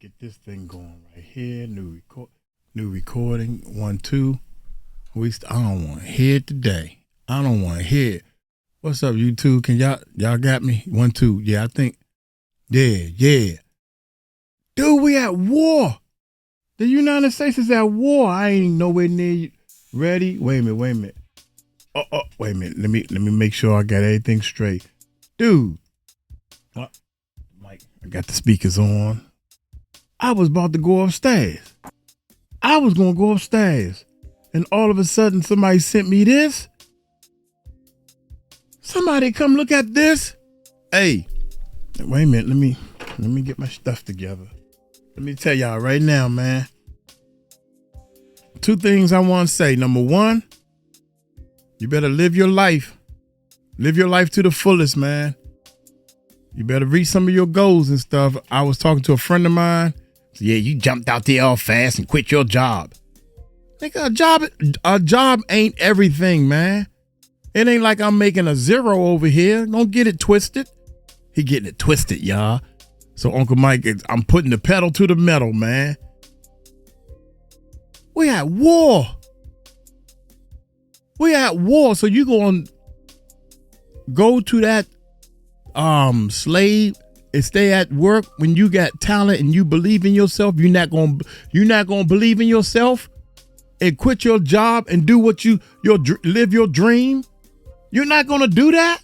Get this thing going right here. New recording. 1, 2. I don't want to hear it today. I don't want to hear it. What's up, YouTube? Can y'all got me? 1, 2. Yeah, I think. Yeah. Dude, we at war. The United States is at war. I ain't nowhere near you. Ready? Wait a minute. Wait a minute. Let me make sure I got everything straight. Dude. Mike, I got the speakers on. I was about to go upstairs. I was going to go upstairs. And all of a sudden, somebody sent me this. Somebody come look at this. Hey, wait a minute. Let me get my stuff together. Let me tell y'all right now, man. 2 things I want to say. Number 1, you better live your life. Live your life to the fullest, man. You better reach some of your goals and stuff. I was talking to a friend of mine. Yeah, you jumped out there all fast and quit your job. Nigga, a job ain't everything, man. It ain't like I'm making a zero over here. Don't get it twisted. He getting it twisted, y'all. So Uncle Mike, I'm putting the pedal to the metal, man. We at war. So you gonna go to that slave and stay at work when you got talent and you believe in yourself? You're not gonna believe in yourself and quit your job and do what live your dream? You're not gonna do that?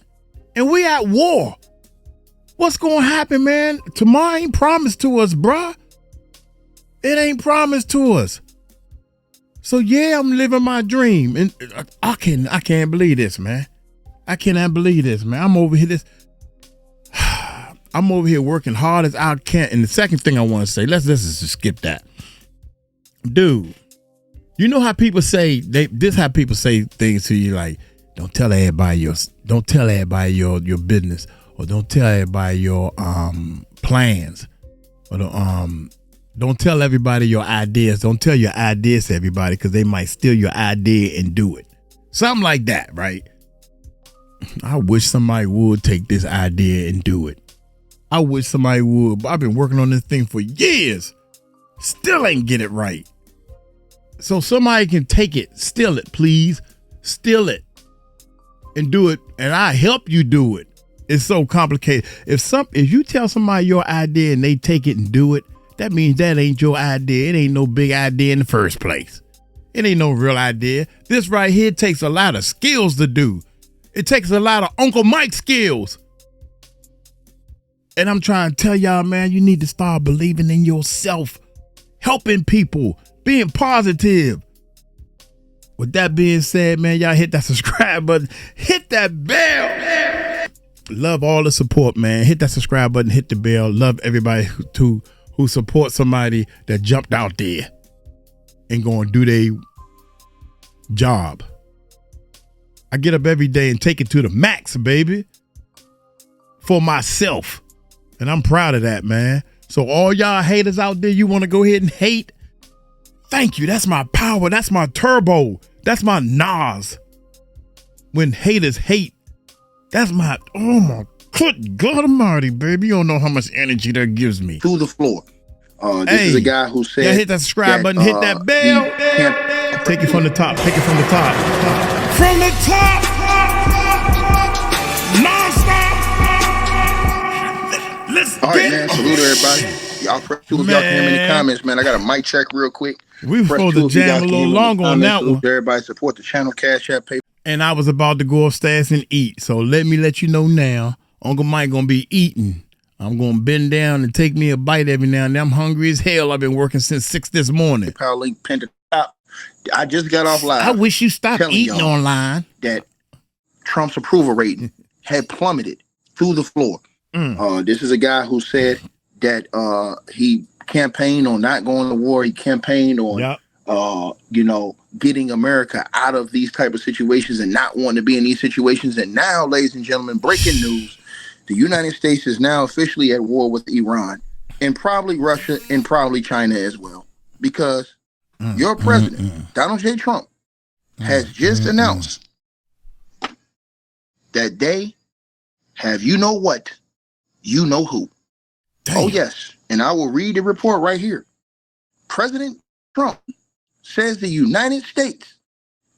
And we at war. What's gonna happen, man? Tomorrow ain't promised to us, bruh. It ain't promised to us. So yeah, I'm living my dream, and I can't believe this, man. I cannot believe this, man. I'm over here working hard as I can. And the second thing I want to say, let's just skip that. Dude, you know how people say how people say things to you like, don't tell everybody your business, or don't tell everybody your plans, or don't tell everybody your ideas. Don't tell your ideas to everybody because they might steal your idea and do it. Something like that, right? I wish somebody would take this idea and do it. I wish somebody would. I've been working on this thing for years. Still ain't get it right. So somebody can take it, steal it, please. Steal it and do it. And I help you do it. It's so complicated. If you tell somebody your idea and they take it and do it, that means that ain't your idea. It ain't no big idea in the first place. It ain't no real idea. This right here takes a lot of skills to do. It takes a lot of Uncle Mike skills. And I'm trying to tell y'all, man, you need to start believing in yourself, helping people, being positive. With that being said, man, y'all hit that subscribe button, hit that bell. Love all the support, man. Hit that subscribe button, hit the bell. Love everybody who supports somebody that jumped out there and going to do their job. I get up every day and take it to the max, baby, for myself. And I'm proud of that, man. So all y'all haters out there, you want to go ahead and hate? Thank you. That's my power. That's my turbo. That's my Nas. When haters hate, that's my, oh my good God Almighty, baby. You don't know how much energy that gives me. To the floor. This is a guy who said, yeah, hit that subscribe button, hit that bell. Take it from the top. Take it from the top. From the top. All right, man. Salute everybody. Y'all press 2 if y'all can hear me in the comments, man. I got a mic check real quick. We supposed to jam a little longer on that one. Everybody support the channel, Cash App, PayPal. And I was about to go upstairs and eat. So let me let you know now. Uncle Mike gonna be eating. I'm gonna bend down and take me a bite every now and then. I'm hungry as hell. I've been working since 6 this morning. PayPal link pinned at the top. I just got off live. I wish you stopped eating online. That Trump's approval rating had plummeted through the floor. This is a guy who said that he campaigned on not going to war. He campaigned on, getting America out of these type of situations and not wanting to be in these situations. And now, ladies and gentlemen, breaking news. The United States is now officially at war with Iran and probably Russia and probably China as well. Because your president, Donald J. Trump, has just announced that they have you know what, you know who. Damn. Oh, yes. and I will read the report right here. President Trump says the United States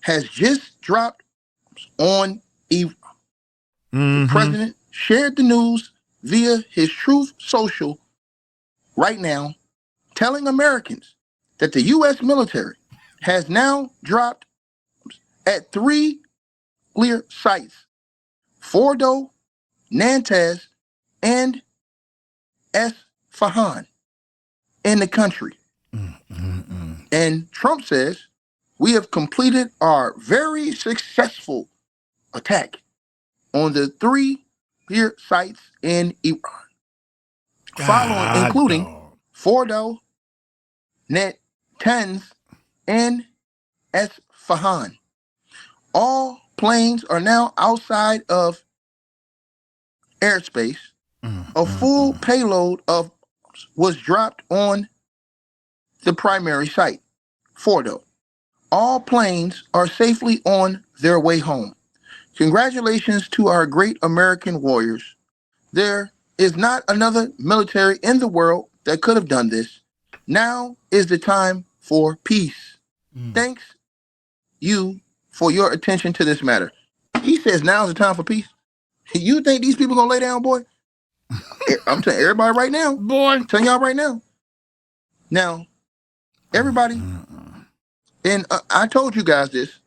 has just dropped on Iran. The president shared the news via his Truth Social right now, telling Americans that the U.S. military has now dropped at 3 clear sites: Fordow, Natanz, and Isfahan in the country. And Trump says, we have completed our very successful attack on the 3 clear sites in Iran, including Fordow, Natanz, and Isfahan. All planes are now outside of airspace. A full payload was dropped on the primary site, Fordow. All planes are safely on their way home. Congratulations to our great American warriors. There is not another military in the world that could have done this. Now is the time for peace. Thanks you for your attention to this matter. He says now's the time for peace. You think these people gonna lay down, boy? I'm telling everybody right now. Boy. I'm telling y'all right now. Now, everybody, and I told you guys this.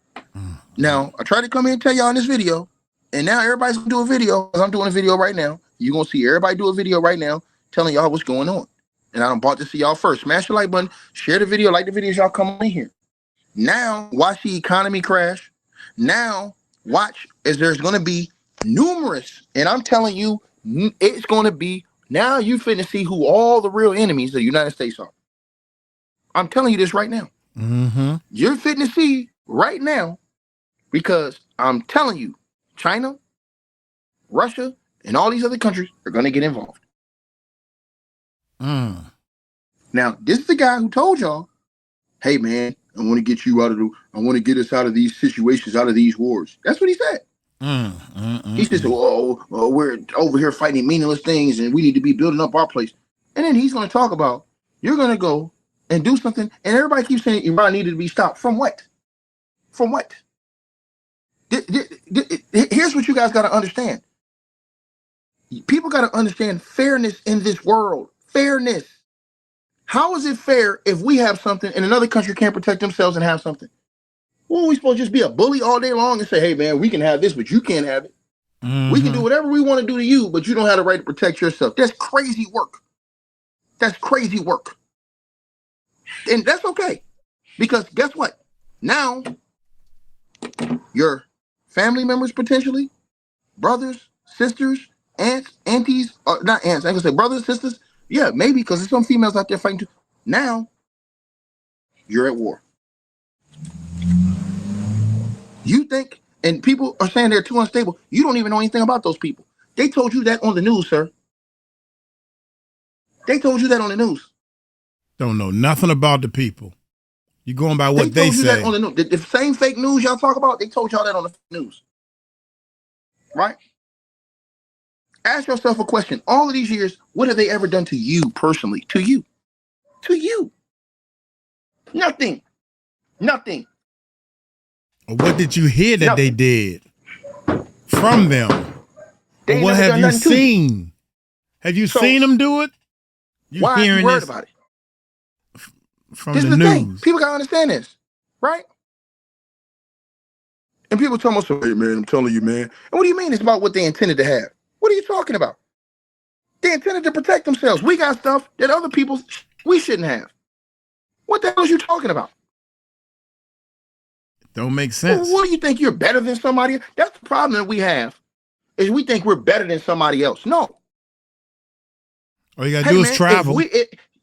Now, I tried to come here and tell y'all in this video, and now everybody's gonna do a video. I'm doing a video right now. You're gonna see everybody do a video right now telling y'all what's going on. And I'm about to see y'all first. Smash the like button, share the video, like the videos y'all come in here. Now, watch the economy crash. Now, watch as there's gonna be numerous, and I'm telling you, it's gonna be, now you finna see who all the real enemies of the United States are. I'm telling you this right now. You're finna see right now, because I'm telling you, China, Russia, and all these other countries are gonna get involved. Now, this is the guy who told y'all, hey man, I want to get you out of I want to get us out of these situations, out of these wars. That's what he said. He says, we're over here fighting meaningless things and we need to be building up our place. And then he's going to talk about, you're going to go and do something. And everybody keeps saying Iran needed to be stopped. From what? From what? Here's what you guys got to understand. People got to understand fairness in this world. Fairness. How is it fair if we have something and another country can't protect themselves and have something? Well, we supposed to just be a bully all day long and say, hey, man, we can have this, but you can't have it. We can do whatever we want to do to you, but you don't have the right to protect yourself. That's crazy work. That's crazy work. And that's okay. Because guess what? Now, your family members potentially, brothers, sisters, aunts, aunties, or not aunts, I can say brothers, sisters. Yeah, maybe, because there's some females out there fighting too. Now, you're at war. You think, and people are saying they're too unstable. You don't even know anything about those people. They told you that on the news, sir. They told you that on the news. Don't know nothing about the people. You're going by what they say. That on the news. The same fake news y'all talk about, they told y'all that on the news. Right? Ask yourself a question. All of these years, what have they ever done to you personally? To you. To you. Nothing. Nothing. What did you hear that they did from them? Or what have you seen? Have you seen them do it? Why are you worried about it? From the news. Thing. People gotta understand this, right? And people tell me, hey man, I'm telling you, man. And what do you mean it's about what they intended to have? What are you talking about? They intended to protect themselves. We got stuff that other people, we shouldn't have. What the hell are you talking about? Don't make sense. Well, what do you think, you're better than somebody? That's the problem that we have, is we think we're better than somebody else. No. All you gotta do is travel.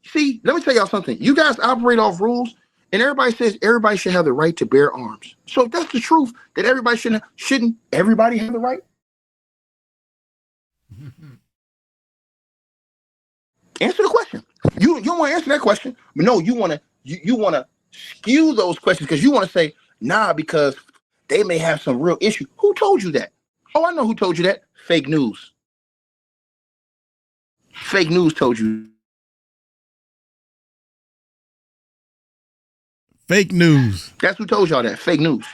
See, let me tell y'all something. You guys operate off rules, and everybody says everybody should have the right to bear arms. So if that's the truth, that everybody shouldn't everybody have the right? Answer the question. You want to answer that question, but no, you want to skew those questions because you want to say, nah, because they may have some real issue. Who told you that? Oh, I know who told you that. Fake news. Fake news told you Fake news. That's who told y'all that. Fake news.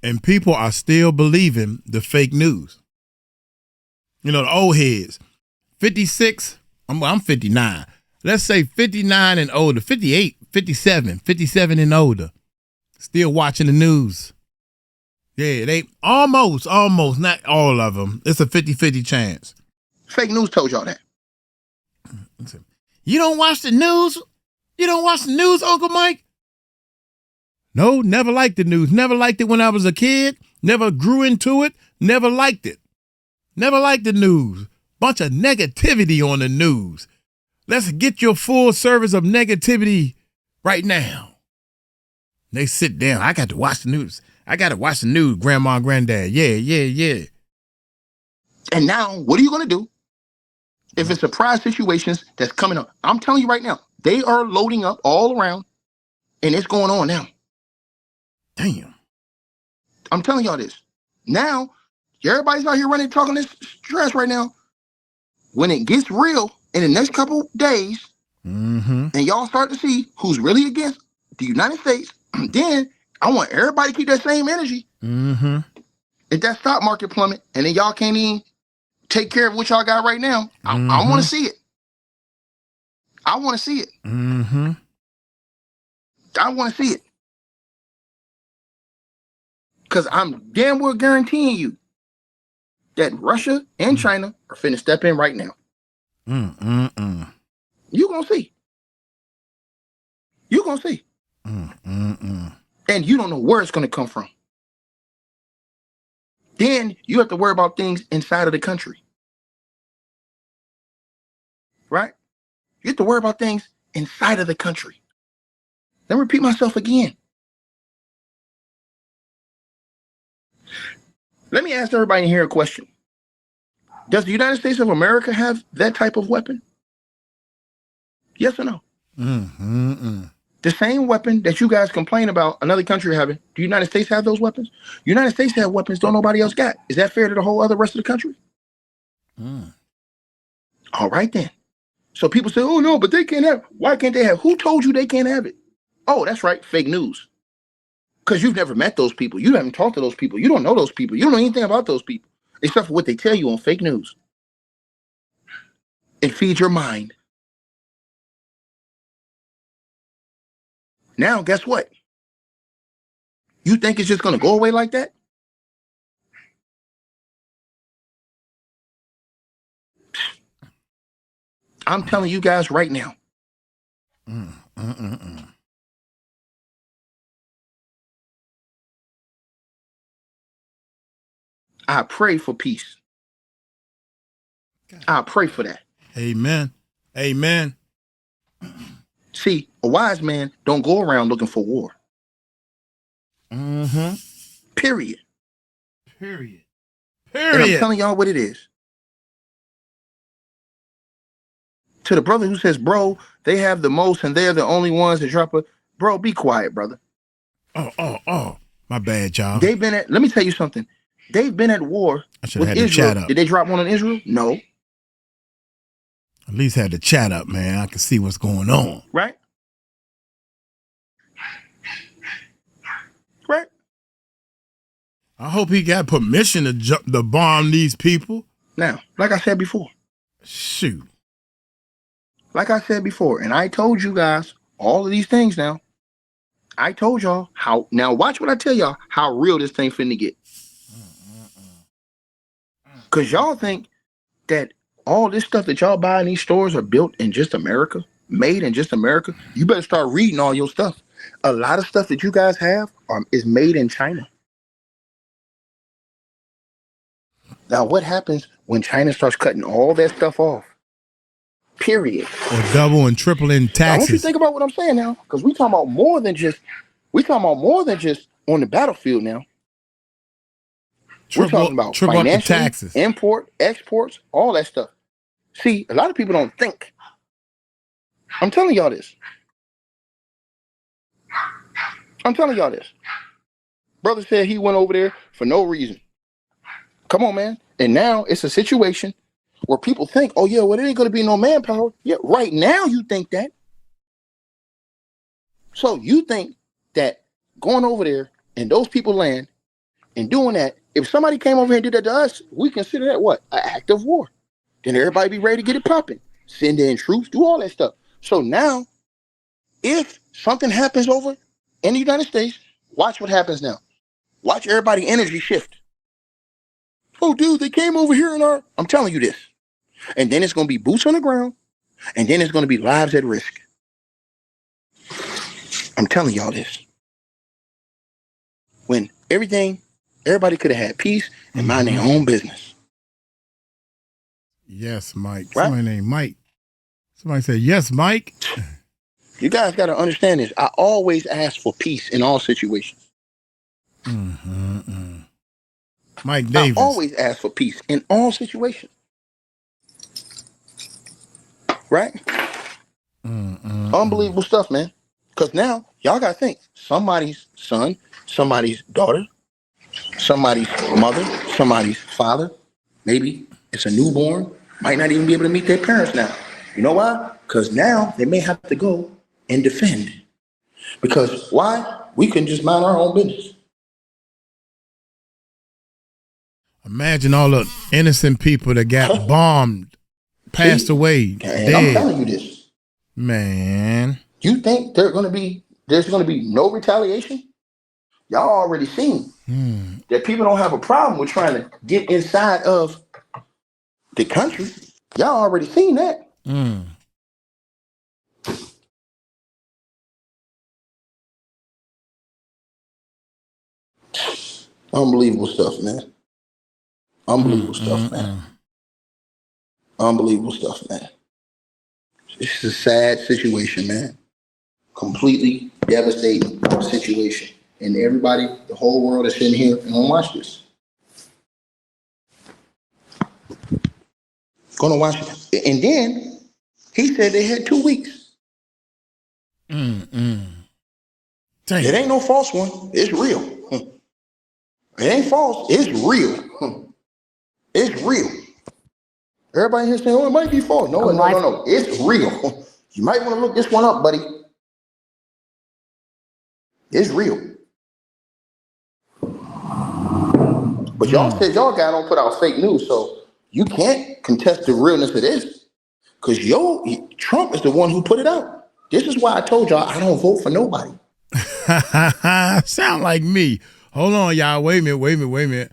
And people are still believing the fake news. You know, the old heads. 56, I'm 59. Let's say 59 and older, 58, 57 and older. Still watching the news. Yeah, they almost, not all of them. It's a 50-50 chance. Fake news told y'all that. You don't watch the news? You don't watch the news, Uncle Mike? No, never liked the news. Never liked it when I was a kid. Never grew into it. Never liked it. Never liked the news. Bunch of negativity on the news. Let's get your full service of negativity right now. They sit down. I got to watch the news. I got to watch the news, grandma and granddad. Yeah. And now, what are you going to do if it's surprise situations that's coming up? I'm telling you right now, they are loading up all around, and it's going on now. Damn. I'm telling y'all this. Now, everybody's out here running, talking this stress right now. When it gets real in the next couple days, and y'all start to see who's really against the United States, then I want everybody to keep that same energy. If that stock market plummet, and then y'all can't even take care of what y'all got right now, I want to see it. I want to see it. I want to see it. Because I'm damn well guaranteeing you that Russia and China are finna step in right now. You gonna see. You gonna see. And you don't know where it's gonna come from. Then you have to worry about things inside of the country. Right? You have to worry about things inside of the country. Let me repeat myself again. Let me ask everybody in here a question. Does the United States of America have that type of weapon? Yes or no? The same weapon that you guys complain about another country having, do the United States have those weapons? United States have weapons don't nobody else got. Is that fair to the whole other rest of the country? All right then. So people say, oh no, but they can't have. Why can't they have? Who told you they can't have it? Oh, that's right, fake news. Because you've never met those people. You haven't talked to those people. You don't know those people. You don't know anything about those people, except for what they tell you on fake news. It feeds your mind. Now, guess what? You think it's just going to go away like that? I'm telling you guys right now. I pray for peace. I pray for that. Amen. See, a wise man don't go around looking for war. Period. And I'm telling y'all what it is. To the brother who says, bro, they have the most and they're the only ones that drop a... Bro, be quiet, brother. Oh. My bad, y'all. Let me tell you something. They've been at war with Israel. Did they drop one on Israel? No. At least had the chat up, man. I can see what's going on. Right? I hope he got permission to bomb these people. Now, like I said before. Shoot. Like I said before, and I told you guys all of these things now. I told y'all how. Now, watch what I tell y'all, how real this thing finna get. Because y'all think that all this stuff that y'all buy in these stores are built in just America, made in just America. You better start reading all your stuff. A lot of stuff that you guys have is made in China. Now, what happens when China starts cutting all that stuff off? Period. Or double and tripling taxes. I want you to think about what I'm saying now, because we talking about more than just on the battlefield now. We're talking about financial, taxes, import, exports, all that stuff. See, a lot of people don't think. I'm telling y'all this. Brother said he went over there for no reason. Come on, man. And now it's a situation where people think, oh, yeah, well, there ain't going to be no manpower. Yeah, right now you think that. So you think that going over there and those people land and doing that, if somebody came over here and did that to us, we consider that what? An act of war. Then everybody be ready to get it popping. Send in troops, do all that stuff. So now, if something happens over in the United States, watch what happens now. Watch everybody energy shift. Oh, dude, they came over here and I'm telling you this. And then it's going to be boots on the ground. And then it's going to be lives at risk. I'm telling y'all this. When everybody could have had peace and mind their own business. Yes, Mike. Right? Somebody named Mike. Somebody said, yes, Mike. You guys got to understand this. I always ask for peace in all situations. Mike Davis. I always ask for peace in all situations. Right? Unbelievable stuff, man. Because now, y'all got to think. Somebody's son, somebody's daughter, somebody's mother, somebody's father. Maybe it's a newborn. Might not even be able to meet their parents now. You know why? Because now they may have to go and defend. Because why? We can just mind our own business. Imagine all the innocent people that got bombed, passed away, dead. I'm telling you this. Man. You think there's going to be no retaliation? Y'all already seen that people don't have a problem with trying to get inside of the country. Y'all already seen that. Unbelievable stuff, man. Unbelievable stuff, man. Unbelievable stuff, man. This is a sad situation, man. Completely devastating situation. And everybody, the whole world is sitting here and gonna watch this. Gonna watch it. And then he said they had 2 weeks. Dang. It ain't no false one. It's real. It ain't false. It's real. It's real. Everybody here saying, oh, it might be false. No. It's real. You might want to look this one up, buddy. It's real. But y'all said y'all guy don't put out fake news, so you can't contest the realness of this. Because Trump is the one who put it out. This is why I told y'all I don't vote for nobody. Sound like me. Hold on, y'all. Wait a minute.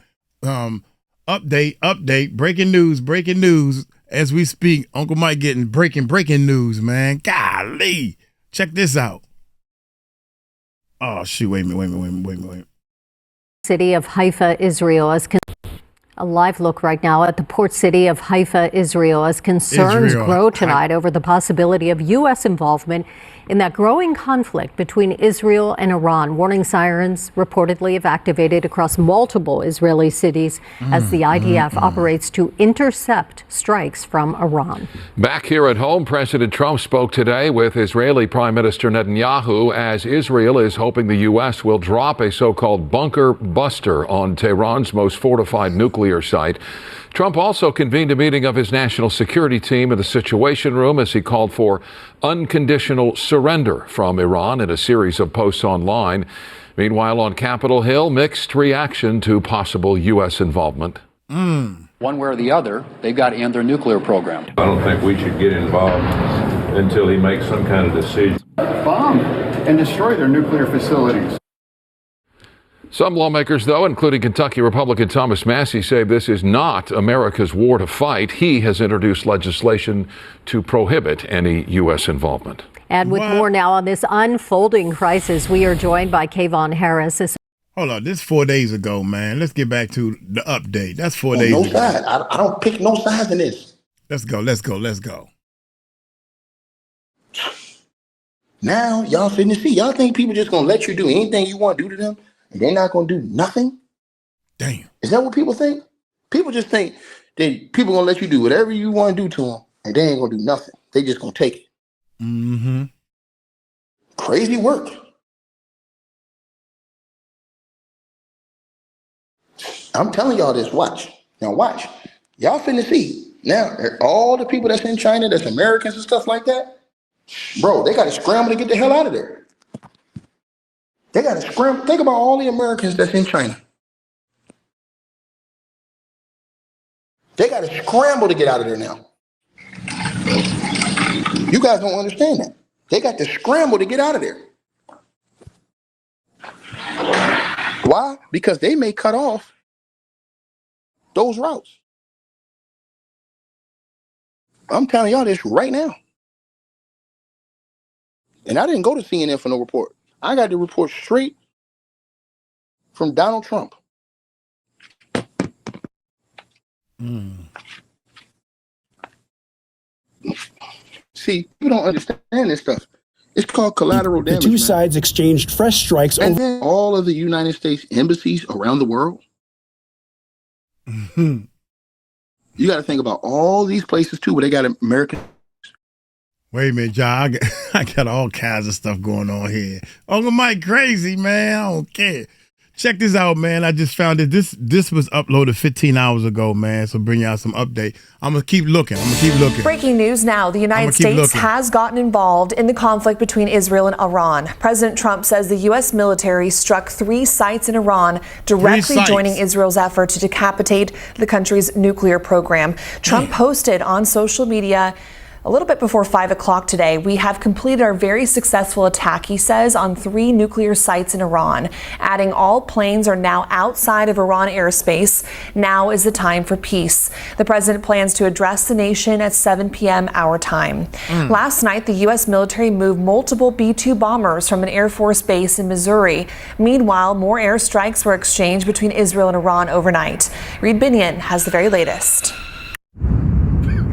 Update. Breaking news. As we speak, Uncle Mike getting breaking news, man. Golly. Check this out. Oh, shoot. Wait a minute. City of Haifa, Israel, a live look right now at the port city of Haifa, Israel, as concerns grow tonight over the possibility of U.S. involvement in that growing conflict between Israel and Iran. Warning sirens reportedly have activated across multiple Israeli cities as the IDF operates to intercept strikes from Iran. Back here at home, President Trump spoke today with Israeli Prime Minister Netanyahu as Israel is hoping the U.S. will drop a so-called bunker buster on Tehran's most fortified nuclear site. Trump also convened a meeting of his national security team in the Situation Room as he called for unconditional surrender from Iran in a series of posts online. Meanwhile, on Capitol Hill, mixed reaction to possible U.S. involvement. One way or the other, they've got to end their nuclear program. I don't think we should get involved until he makes some kind of decision. Bomb and destroy their nuclear facilities. Some lawmakers, though, including Kentucky Republican Thomas Massie, say this is not America's war to fight. He has introduced legislation to prohibit any U.S. involvement. And with more now on this unfolding crisis, we are joined by Kayvon Harris. Hold on, this is 4 days ago, man. Let's get back to the update. That's 4 days no ago. Side. I don't pick no sides in this. Let's go. Now, y'all finna see. Y'all think people just gonna let you do anything you want to do to them? And they're not going to do nothing? Damn. Is that what people think? People just think that people going to let you do whatever you want to do to them, and they ain't going to do nothing. They just going to take it. Crazy work. I'm telling y'all this. Watch. Now watch. Y'all finna see. Now, all the people that's in China, that's Americans and stuff like that, bro, they got to scramble to get the hell out of there. They got to scramble. Think about all the Americans that's in China. They got to scramble to get out of there now. You guys don't understand that. They got to scramble to get out of there. Why? Because they may cut off those routes. I'm telling y'all this right now. And I didn't go to CNN for no report. I got the report straight from Donald Trump. See, you don't understand this stuff. It's called collateral damage. The two sides exchanged fresh strikes and then all of the United States embassies around the world. You got to think about all these places too, where they got American. Wait a minute, John. I got all kinds of stuff going on here. Uncle Mike crazy, man. I don't care. Check this out, man. I just found it. This was uploaded 15 hours ago, man. So bring y'all some update. I'm going to keep looking. Breaking news now. The United States has gotten involved in the conflict between Israel and Iran. President Trump says the U.S. military struck 3 sites in Iran, directly joining Israel's effort to decapitate the country's nuclear program. Trump posted on social media a little bit before 5 o'clock today, we have completed our very successful attack, he says, on 3 nuclear sites in Iran, adding all planes are now outside of Iran airspace. Now is the time for peace. The president plans to address the nation at 7 p.m. our time. Last night, the U.S. military moved multiple B-2 bombers from an Air Force base in Missouri. Meanwhile, more airstrikes were exchanged between Israel and Iran overnight. Reed Binion has the very latest.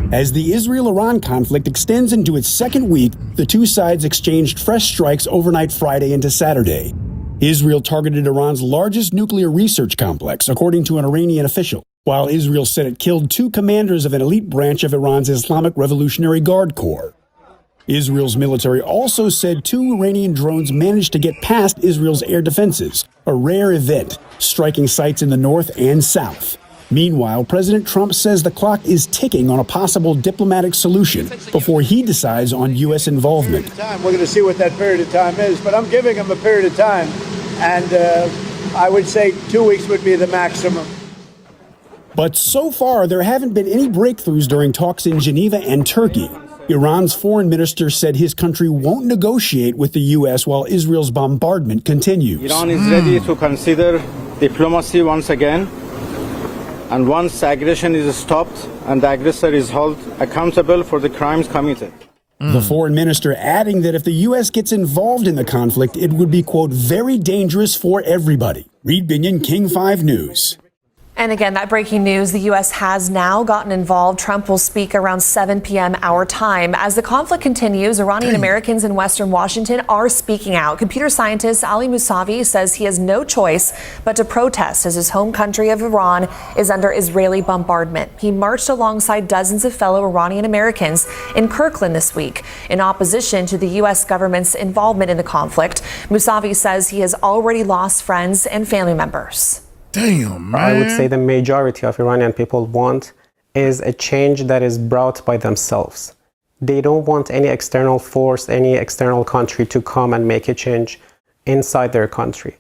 As the Israel-Iran conflict extends into its second week, the two sides exchanged fresh strikes overnight Friday into Saturday. Israel targeted Iran's largest nuclear research complex, according to an Iranian official, while Israel said it killed 2 commanders of an elite branch of Iran's Islamic Revolutionary Guard Corps. Israel's military also said 2 Iranian drones managed to get past Israel's air defenses, a rare event, striking sites in the north and south. Meanwhile, President Trump says the clock is ticking on a possible diplomatic solution before he decides on U.S. involvement. We're going to see what that period of time is, but I'm giving him a period of time, and I would say 2 weeks would be the maximum. But so far, there haven't been any breakthroughs during talks in Geneva and Turkey. Iran's foreign minister said his country won't negotiate with the U.S. while Israel's bombardment continues. Iran is ready to consider diplomacy once again. And once aggression is stopped and the aggressor is held accountable for the crimes committed. The foreign minister adding that if the U.S. gets involved in the conflict, it would be, quote, very dangerous for everybody. Reed Binion, King 5 News. And again, that breaking news, the U.S. has now gotten involved. Trump will speak around 7 p.m. our time. As the conflict continues, Iranian Americans in Western Washington are speaking out. Computer scientist Ali Musavi says he has no choice but to protest as his home country of Iran is under Israeli bombardment. He marched alongside dozens of fellow Iranian Americans in Kirkland this week in opposition to the U.S. government's involvement in the conflict. Musavi says he has already lost friends and family members. Damn, man. I would say the majority of Iranian people want is a change that is brought by themselves. They don't want any external force, any external country to come and make a change inside their country.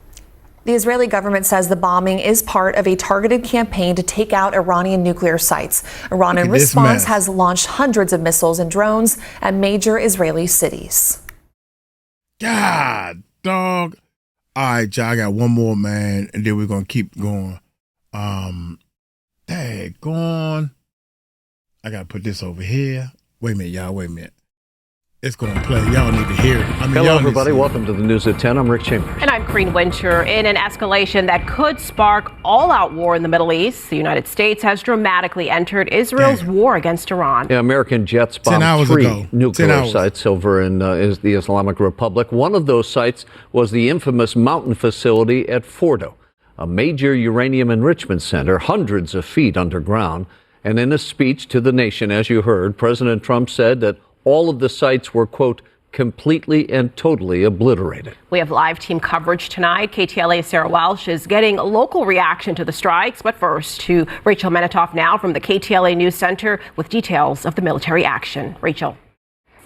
The Israeli government says the bombing is part of a targeted campaign to take out Iranian nuclear sites. Iran, in response, has launched hundreds of missiles and drones at major Israeli cities. God, dog. All right, y'all, I got one more, man, and then we're going to keep going. Daggone. I got to put this over here. Wait a minute, y'all, wait a minute. It's going to play. Y'all need to hear it. Hello, everybody. Welcome to the News at 10. I'm Rick Chambers. And I'm Corrine Winter. In an escalation that could spark all-out war in the Middle East, the United States has dramatically entered Israel's war against Iran. Yeah, American jets bombed 3 nuclear sites over in the Islamic Republic. One of those sites was the infamous mountain facility at Fordow, a major uranium enrichment center, hundreds of feet underground. And in a speech to the nation, as you heard, President Trump said that all of the sites were, quote, completely and totally obliterated. We have live team coverage tonight. KTLA's Sarah Welsh is getting a local reaction to the strikes. But first, to Rachel Menitoff now from the KTLA News Center with details of the military action. Rachel.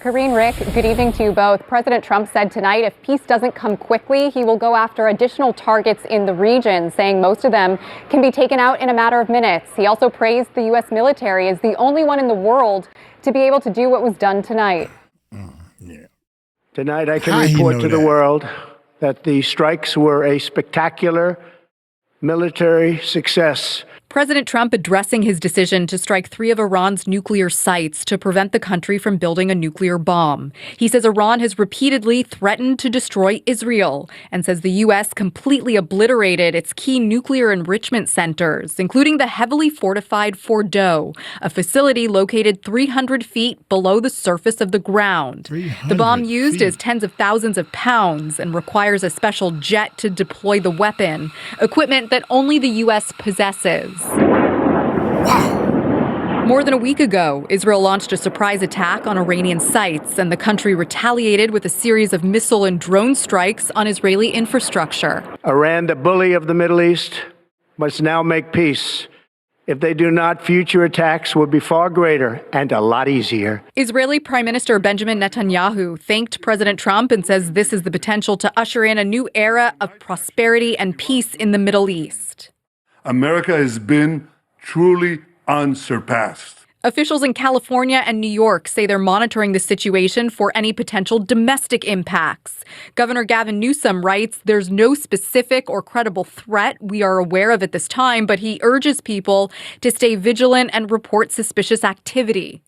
Karine, Rick, good evening to you both. President Trump said tonight if peace doesn't come quickly, he will go after additional targets in the region, saying most of them can be taken out in a matter of minutes. He also praised the U.S. military as the only one in the world to be able to do what was done tonight. Tonight, I can report to the world that the strikes were a spectacular military success. President Trump addressing his decision to strike 3 of Iran's nuclear sites to prevent the country from building a nuclear bomb. He says Iran has repeatedly threatened to destroy Israel and says the U.S. completely obliterated its key nuclear enrichment centers, including the heavily fortified Fordow, a facility located 300 feet below the surface of the ground. The bomb used is tens of thousands of pounds and requires a special jet to deploy the weapon, equipment that only the U.S. possesses. More than a week ago, Israel launched a surprise attack on Iranian sites, and the country retaliated with a series of missile and drone strikes on Israeli infrastructure. Iran, the bully of the Middle East, must now make peace. If they do not, future attacks will be far greater and a lot easier. Israeli Prime Minister Benjamin Netanyahu thanked President Trump and says this is the potential to usher in a new era of prosperity and peace in the Middle East. America has been truly unsurpassed. Officials in California and New York say they're monitoring the situation for any potential domestic impacts. Governor Gavin Newsom writes, "There's no specific or credible threat we are aware of at this time," but he urges people to stay vigilant and report suspicious activity.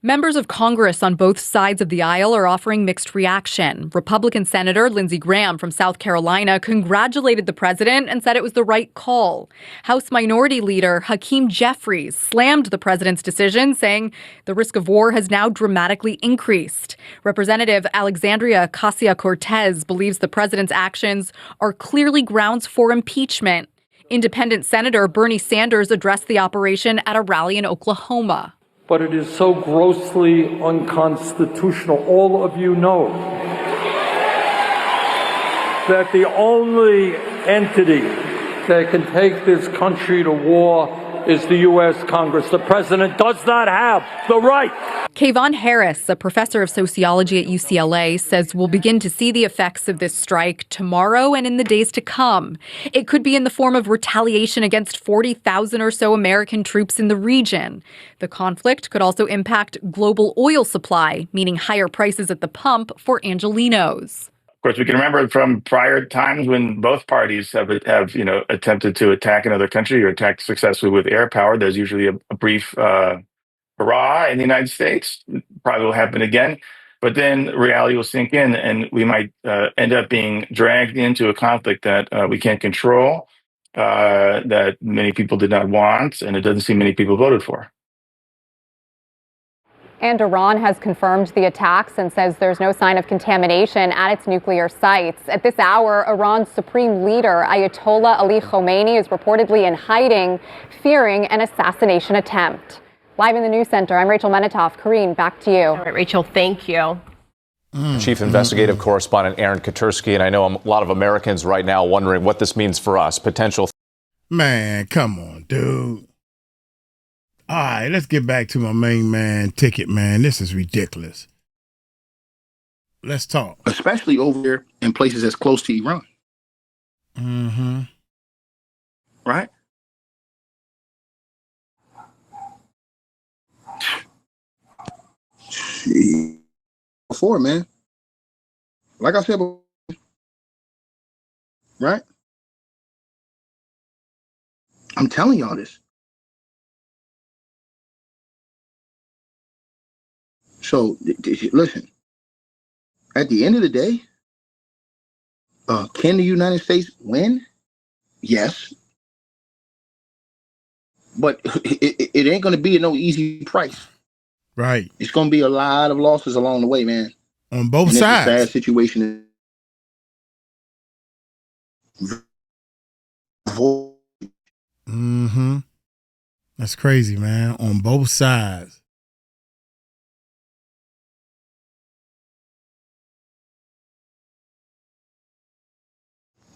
Members of Congress on both sides of the aisle are offering mixed reaction. Republican Senator Lindsey Graham from South Carolina congratulated the president and said it was the right call. House Minority Leader Hakeem Jeffries slammed the president's decision, saying the risk of war has now dramatically increased. Representative Alexandria Ocasio-Cortez believes the president's actions are clearly grounds for impeachment. Independent Senator Bernie Sanders addressed the operation at a rally in Oklahoma. But it is so grossly unconstitutional. All of you know that the only entity that can take this country to war is the U.S. Congress. The president does not have the right. Kayvon Harris, a professor of sociology at UCLA, says we'll begin to see the effects of this strike tomorrow and in the days to come. It could be in the form of retaliation against 40,000 or so American troops in the region. The conflict could also impact global oil supply, meaning higher prices at the pump for Angelenos. Of course, we can remember from prior times when both parties have attempted to attack another country or attack successfully with air power. There's usually a brief hurrah in the United States. Probably will happen again. But then reality will sink in, and we might end up being dragged into a conflict that we can't control, that many people did not want, and it doesn't seem many people voted for. And Iran has confirmed the attacks and says there's no sign of contamination at its nuclear sites. At this hour, Iran's supreme leader, Ayatollah Ali Khamenei, is reportedly in hiding, fearing an assassination attempt. Live in the news center, I'm Rachel Menitoff. Karine, back to you. All right, Rachel, thank you. Chief investigative correspondent Aaron Katursky, and I know a lot of Americans right now wondering what this means for us. Potential. Man, come on, dude. All right, let's get back to my main man ticket, man. This is ridiculous. Let's talk. Especially over there in places that's close to Iran. Mm-hmm. Right? Before, man. Like I said before. Right? I'm telling y'all this. So, listen, at the end of the day, can the United States win? Yes. But it ain't going to be at no easy price. Right. It's going to be a lot of losses along the way, man. On both sides. It's a sad situation. Mm-hmm. That's crazy, man. On both sides.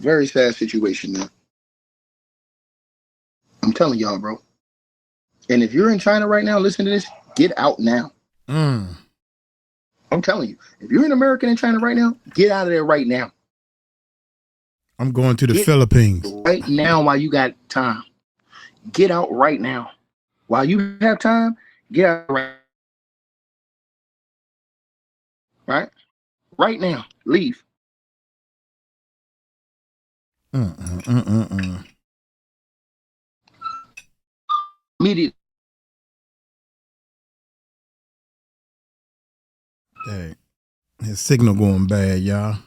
Very sad situation, man. I'm telling y'all, bro. And if you're in China right now, listen to this. Get out now. I'm telling you, if you're an American in China right now, get out of there right now. I'm going to the Philippines right now while you got time. Get out right now. While you have time, get out right now. Leave. Immediately. Dang. His signal going bad, y'all.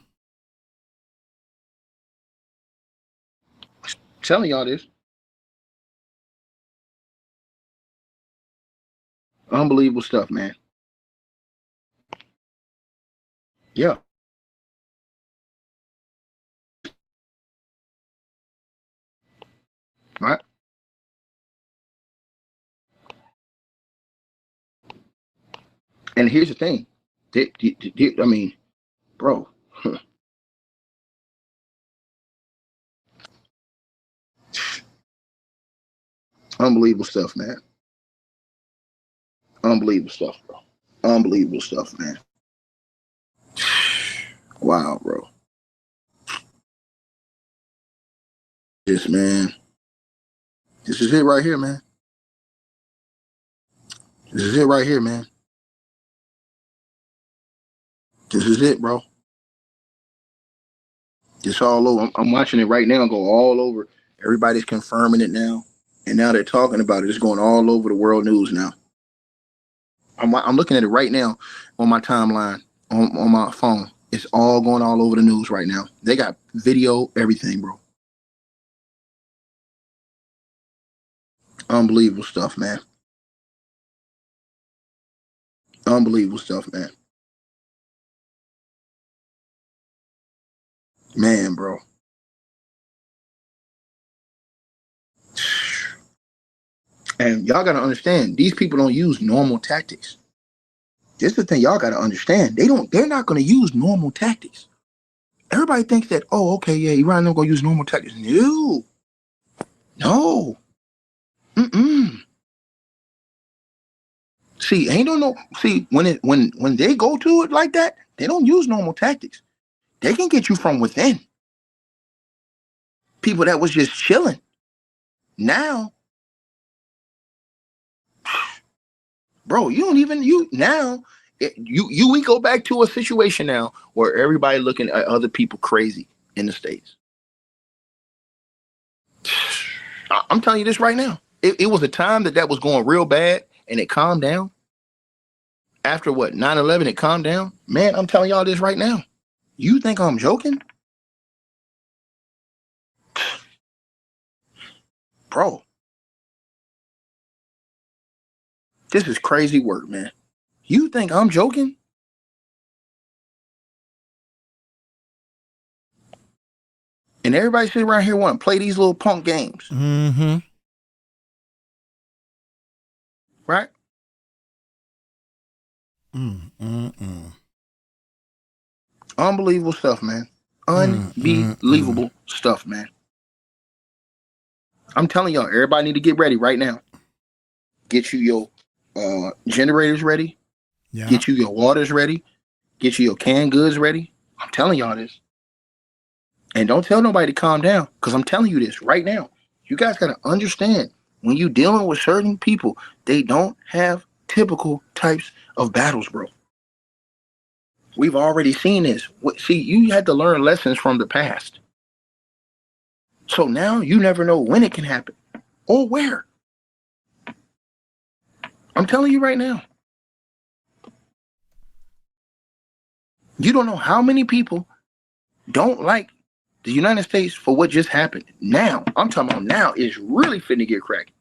Telling y'all this. Unbelievable stuff, man. Yeah. Right. And here's the thing. I mean, bro. Unbelievable stuff, man. Unbelievable stuff, bro. Unbelievable stuff, man. Wow, bro. This, man. This is it right here, man. This is it right here, man. This is it, bro. It's all over. I'm watching it right now go all over. Everybody's confirming it now. And now they're talking about it. It's going all over the world news now. I'm looking at it right now on my timeline, on my phone. It's all going all over the news right now. They got video, everything, bro. Unbelievable stuff, man. Unbelievable stuff, man. Man, bro. And y'all got to understand, these people don't use normal tactics. This is the thing y'all got to understand. They're not going to use normal tactics. Everybody thinks that, oh, okay, yeah, Iran not going to use normal tactics. No. See, when they go to it like that, they don't use normal tactics. They can get you from within. People that was just chilling. Now, bro, we go back to a situation now where everybody looking at other people crazy in the States. I'm telling you this right now. It was a time that was going real bad and it calmed down. After 9/11, it calmed down. Man, I'm telling y'all this right now. You think I'm joking? Bro. This is crazy work, man. You think I'm joking? And everybody sitting around here want to play these little punk games. Mm-hmm. Right? Unbelievable stuff, man. Unbelievable stuff, man. I'm telling y'all, everybody need to get ready right now. Get you your generators ready. Yeah. Get you your waters ready. Get you your canned goods ready. I'm telling y'all this. And don't tell nobody to calm down, because I'm telling you this right now. You guys got to understand, when you're dealing with certain people, they don't have typical types of battles, bro. We've already seen this. See, you had to learn lessons from the past. So now you never know when it can happen or where. I'm telling you right now. You don't know how many people don't like the United States for what just happened. Now, I'm talking about now, it's really finna get cracking.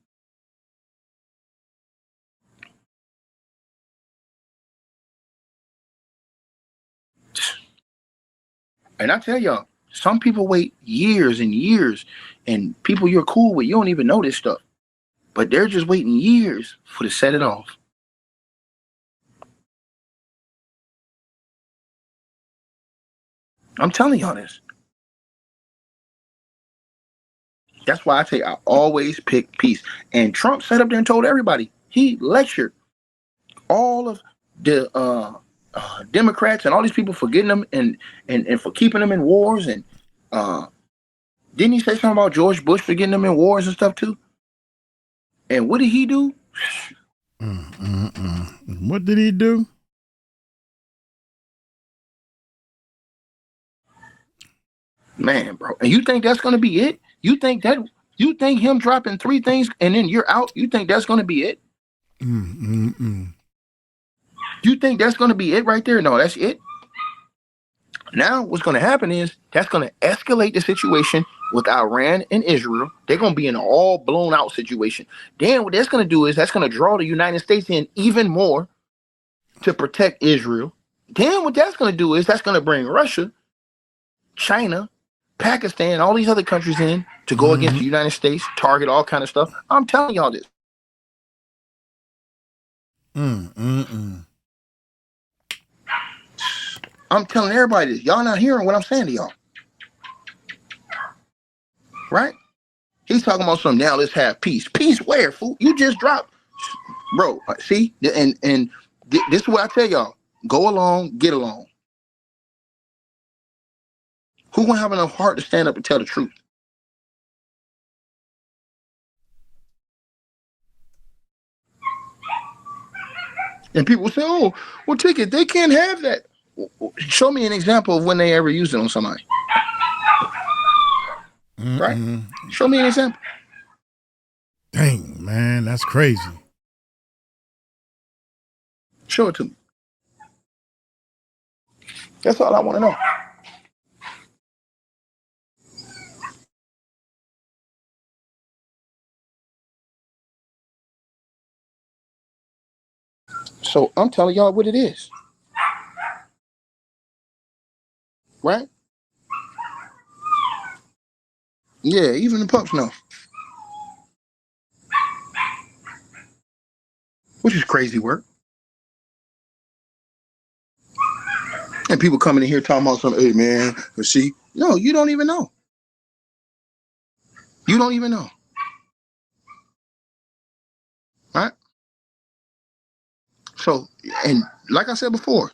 And I tell y'all, some people wait years and years, and people you're cool with, you don't even know this stuff. But they're just waiting years to set it off. I'm telling y'all this. That's why I say I always pick peace. And Trump sat up there and told everybody. He lectured all of the Democrats and all these people for getting them and for keeping them in wars. And didn't he say something about George Bush for getting them in wars and stuff too? And what did he do? What did he do? Man, bro. And you think that's going to be it? You think him dropping 3 things and then you're out? You think that's going to be it? You think that's going to be it right there? No, that's it. Now what's going to happen is that's going to escalate the situation with Iran and Israel. They're going to be in an all blown out situation. Then what that's going to do is that's going to draw the United States in even more to protect Israel. Then what that's going to do is that's going to bring Russia, China, Pakistan, all these other countries in to go against the United States, target all kind of stuff. I'm telling y'all this. I'm telling everybody this. Y'all not hearing what I'm saying to y'all. Right? He's talking about something. Now let's have peace. Peace where, fool? You just dropped. Bro, see? And this is what I tell y'all. Go along, get along. Who gonna have enough heart to stand up and tell the truth? And people say, oh, well, Ticket, they can't have that. Show me an example of when they ever used it on somebody. Right? Show me an example. Dang, man, that's crazy. Show it to me. That's all I want to know. So I'm telling y'all what it is. Right? Yeah, even the pups know. Which is crazy work. And people coming in here talking about something, hey man, see? No, you don't even know. You don't even know. Right? So, and like I said before,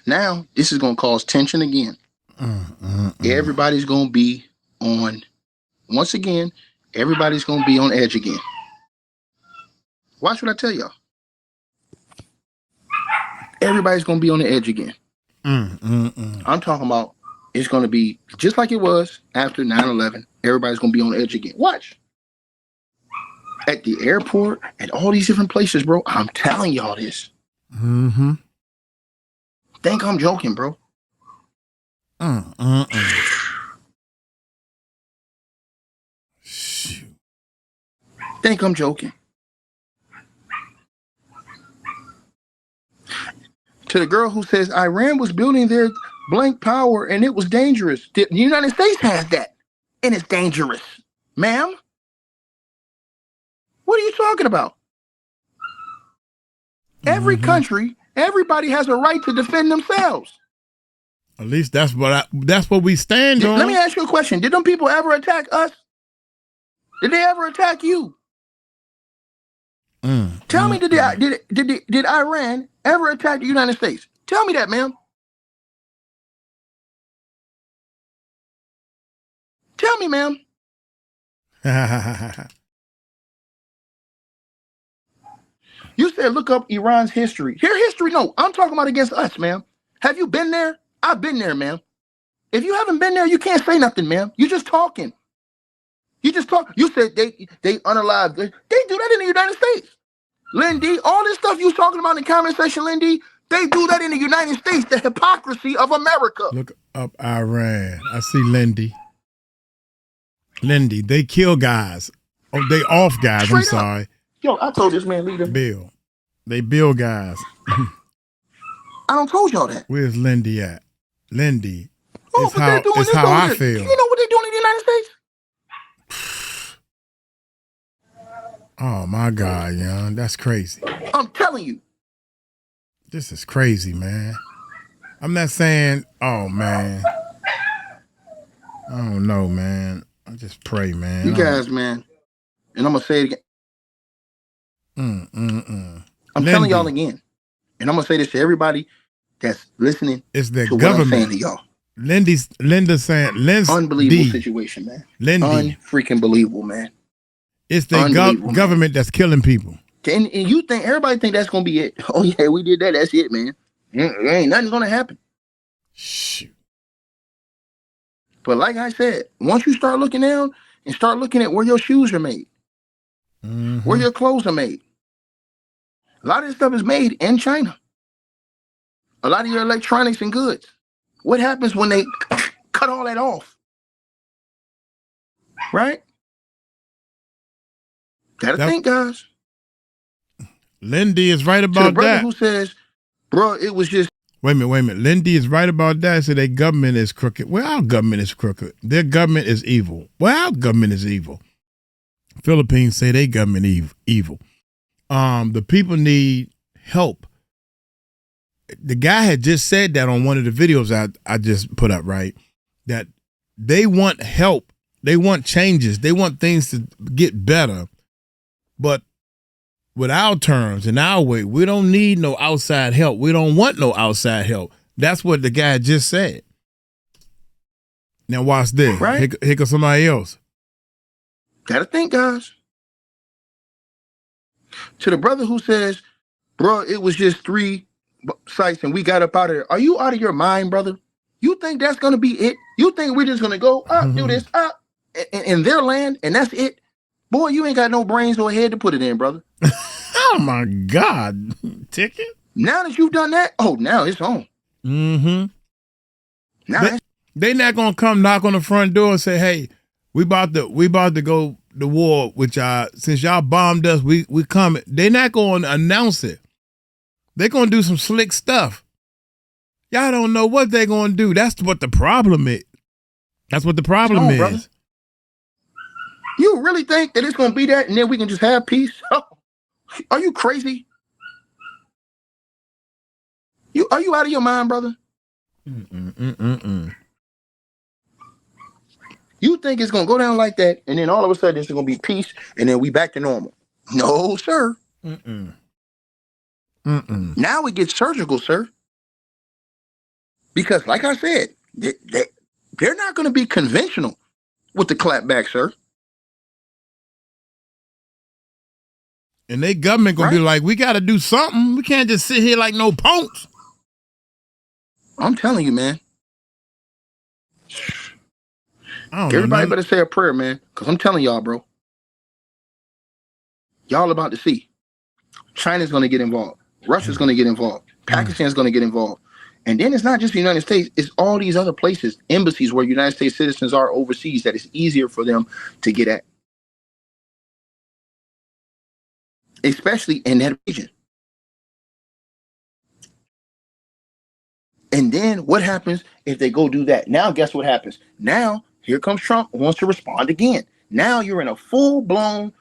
now this is going to cause tension again. Everybody's going to be on, once again, everybody's going to be on edge again. Watch what I tell y'all. Everybody's going to be on the edge again. I'm talking about it's going to be just like it was after 9/11. Everybody's going to be on the edge again. Watch. At the airport, at all these different places, bro. I'm telling y'all this. Think I'm joking, bro. Think I'm joking. To the girl who says Iran was building their blank power and it was dangerous. The United States has that and it's dangerous. Ma'am? What are you talking about? Every country, everybody has a right to defend themselves. At least that's what we stand on. Let me ask you a question. Did them people ever attack us? Did they ever attack you? Tell me, did Iran ever attack the United States? Tell me that, ma'am. Tell me, ma'am. You said look up Iran's history. Your history? No, I'm talking about against us, ma'am. Have you been there? I've been there, ma'am. If you haven't been there, you can't say nothing, ma'am. You're just talking. You just talk. You said they unalived. They do that in the United States. Lindy, all this stuff you was talking about in the comment section, Lindy, they do that in the United States. The hypocrisy of America. Look up Iran. I see Lindy. Lindy, they kill guys. Oh, they off guys. Straight I'm sorry. Up. Yo, I told this man, leader. Bill. They build guys. I don't told y'all that. Where's Lindy at? Lindy. Oh, it's how I feel. You know what they doing in the United States? Oh my God, young. That's crazy. I'm telling you. This is crazy, man. I'm not saying, oh man. I don't know, man. I just pray, man. You guys, man. And I'm gonna say it again. I'm telling y'all again. And I'm gonna say this to everybody that's listening it's their to government. what I'm saying to y'all. Linda saying, unbelievable situation, man. Unfreaking believable, man. It's the government that's killing people. And you think everybody think that's gonna be it? Oh yeah, we did that. That's it, man. There ain't nothing gonna happen. Shoot. But like I said, once you start looking down and start looking at where your shoes are made, where your clothes are made, a lot of this stuff is made in China. A lot of your electronics and goods. What happens when they cut all that off? Right? Gotta think, guys. Lindy is right about to the brother that. Who says, bro, it was just. Wait a minute. Lindy is right about that. So their government is crooked. Well, our government is crooked. Their government is evil. Well, our government is evil. Philippines say their government evil. The people need help. The guy had just said that on one of the videos I just put up, right? That they want help. They want changes. They want things to get better. But with our terms and our way, we don't need no outside help. We don't want no outside help. That's what the guy just said. Now watch this. Right? Here goes somebody else. Gotta think, guys. To the brother who says, bro, it was just 3 sites and we got up out of there. Are you out of your mind, brother? You think that's going to be it? You think we're just going to go up, do this, up, in their land, and that's it? Boy, you ain't got no brains or a head to put it in, brother. Oh, my God. Ticket? Now that you've done that, now it's on. Mm-hmm. Now they not going to come knock on the front door and say, hey, we about to go to war with y'all. Since y'all bombed us, we coming. They not going to announce it. They're going to do some slick stuff. Y'all don't know what they're going to do. That's what the problem is. That's what the problem is. Brother. You really think that it's going to be that and then we can just have peace? Oh, are you crazy? Are you out of your mind, brother? You think it's going to go down like that and then all of a sudden it's going to be peace and then we back to normal? No, sir. Now it gets surgical, sir. Because like I said, they're not going to be conventional with the clapback, sir. And they government going to be like, we got to do something. We can't just sit here like no punks. I'm telling you, man. Everybody better say a prayer, man. Because I'm telling y'all, bro. Y'all about to see. China's going to get involved. Russia's going to get involved. Pakistan's going to get involved. And then it's not just the United States. It's all these other places, embassies where United States citizens are overseas that it's easier for them to get at. Especially in that region. And then what happens if they go do that? Now, guess what happens? Now, here comes Trump wants to respond again. Now you're in a full-blown,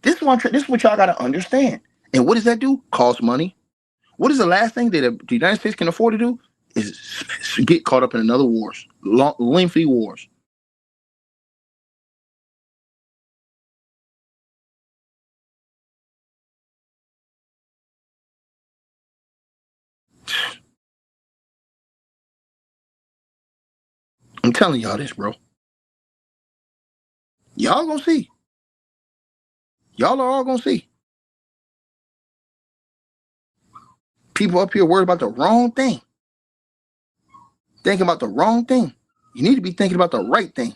this is what y'all got to understand. And what does that do? Cost money. What is the last thing that the United States can afford to do? Is get caught up in another wars, lengthy wars. I'm telling y'all this, bro. Y'all gonna see. Y'all are all gonna see. People up here worried about the wrong thing. Thinking about the wrong thing. You need to be thinking about the right thing.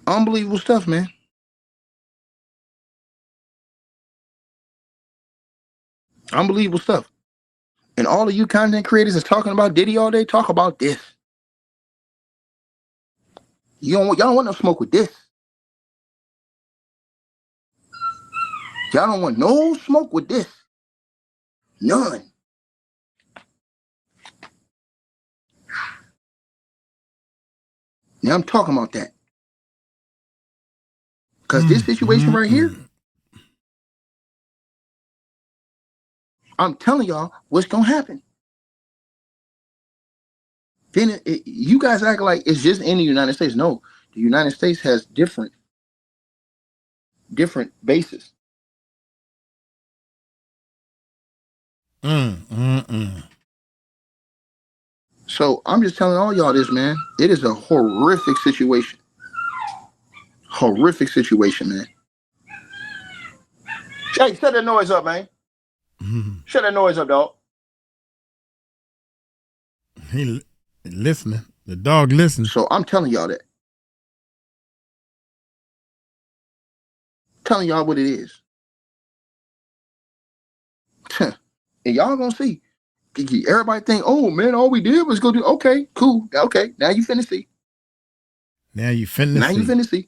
Unbelievable stuff, man. Unbelievable stuff. And all of you content creators is talking about Diddy all day. Talk about this. Y'all don't want no smoke with this. Y'all don't want no smoke with this. None. Now I'm talking about that. Because this situation right here, I'm telling y'all what's going to happen. Then you guys act like it's just in the United States. No, the United States has different bases. So I'm just telling all y'all this, man. It is a horrific situation. Horrific situation, man. Hey, shut that noise up, man. Shut that noise up, dog. He listening. The dog listens. So I'm telling y'all that. Telling y'all what it is. And y'all gonna see. Everybody think, oh man, all we did was go do. Okay, cool. Okay, now you finna see. Now you finna see.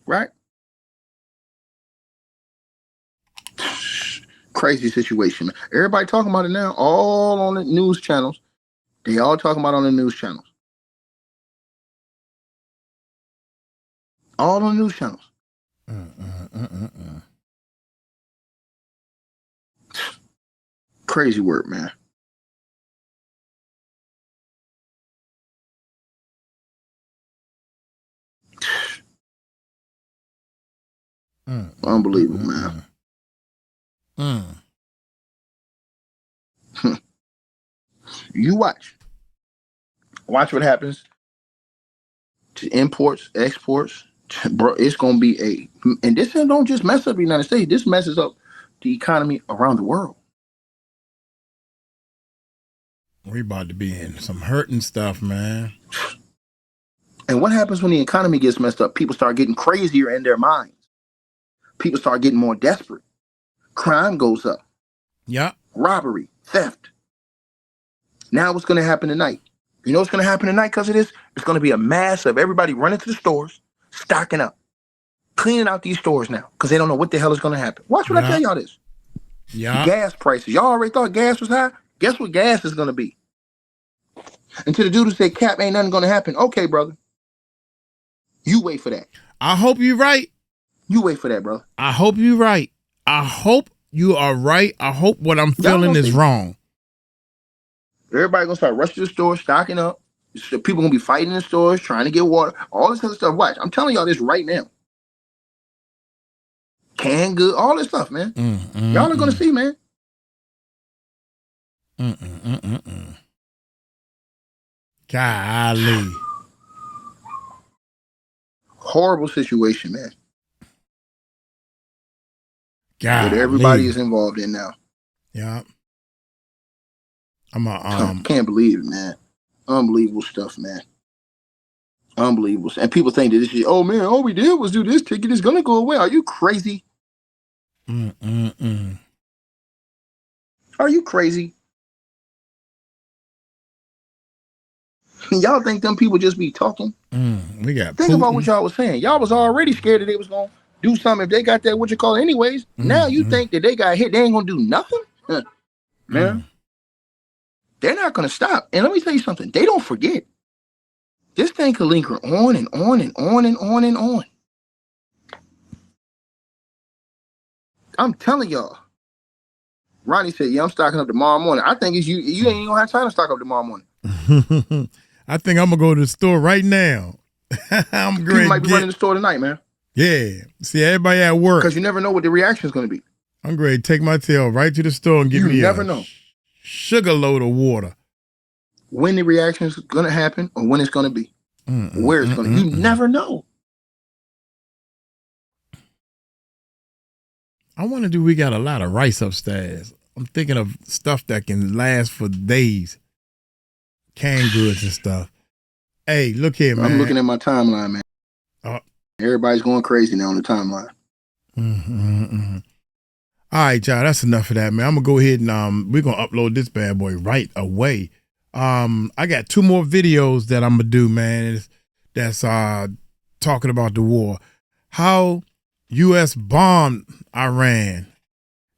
Right? Crazy situation, man. Everybody talking about it now. All on the news channels. They all talking about it on the news channels. All on the news channels. Crazy work, man. Unbelievable, man. You watch. Watch what happens to imports, exports. Bro, it's going to be and this don't just mess up the United States. This messes up the economy around the world. We about to be in some hurting stuff, man. And what happens when the economy gets messed up? People start getting crazier in their minds. People start getting more desperate. Crime goes up. Yeah. Robbery, theft. Now what's going to happen tonight? You know what's going to happen tonight because of this? It's going to be a mass of everybody running to the stores, stocking up, cleaning out these stores now because they don't know what the hell is going to happen. Watch what I tell y'all this. Yeah. Gas prices. Y'all already thought gas was high? Guess what gas is going to be? And to the dude who said, Cap, ain't nothing going to happen. Okay, brother. You wait for that. I hope you're right. You wait for that, brother. I hope you're right. I hope you are right. I hope what I'm feeling is wrong. Everybody going to start rushing to the store, stocking up. People going to be fighting in the stores, trying to get water. All this other stuff. Watch. I'm telling y'all this right now. Canned good. All this stuff, man. Y'all are going to see, man. Golly. Horrible situation, man. Golly. That everybody is involved in now. Yeah. Can't believe it, man. Unbelievable stuff, man. Unbelievable. And people think that this is, oh man, all we did was do this ticket is gonna go away. Are you crazy? Are you crazy? Y'all think them people just be talking? We got Think about what y'all was saying. Y'all was already scared that they was gonna do something if they got that what you call it anyways. Now you think that they got hit, they ain't gonna do nothing? Man. They're not gonna stop. And let me tell you something, they don't forget. This thing could linger on and on and on and on and on. I'm telling y'all. Ronnie said, yeah, I'm stocking up tomorrow morning. I think it's you ain't even gonna have time to stock up tomorrow morning. I think I'm gonna go to the store right now. I'm great. People might be running the store tonight, man. Yeah. See, everybody at work. Because you never know what the reaction is gonna be. I'm great. Take my tail right to the store and give me a sugar load of water. When the reaction is gonna happen or when it's gonna be. Where it's gonna you never know. I wonder, do we got a lot of rice upstairs? I'm thinking of stuff that can last for days. Canned goods and stuff. Hey, look here, man. I'm looking at my timeline, man. Everybody's going crazy now on the timeline. All right, y'all, that's enough of that, man. I'm going to go ahead and we're going to upload this bad boy right away. I got 2 more videos that I'm going to do, man, that's talking about the war. How U.S. bombed Iran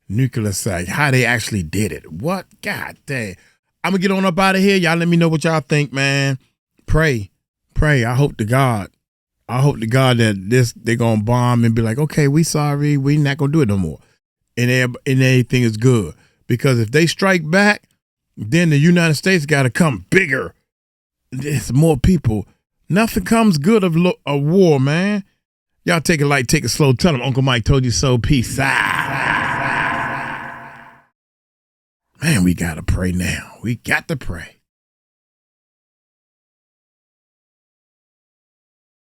nuclear site, how they actually did it. What? God dang. I'm going to get on up out of here. Y'all let me know what y'all think, man. Pray. I hope to God that they're going to bomb and be like, okay, we sorry. We not going to do it no more. And everything is good. Because if they strike back, then the United States got to come bigger. There's more people. Nothing comes good of a war, man. Y'all take it light, take it slow. Tell them Uncle Mike told you so. Peace out. Man, we got to pray now. We got to pray.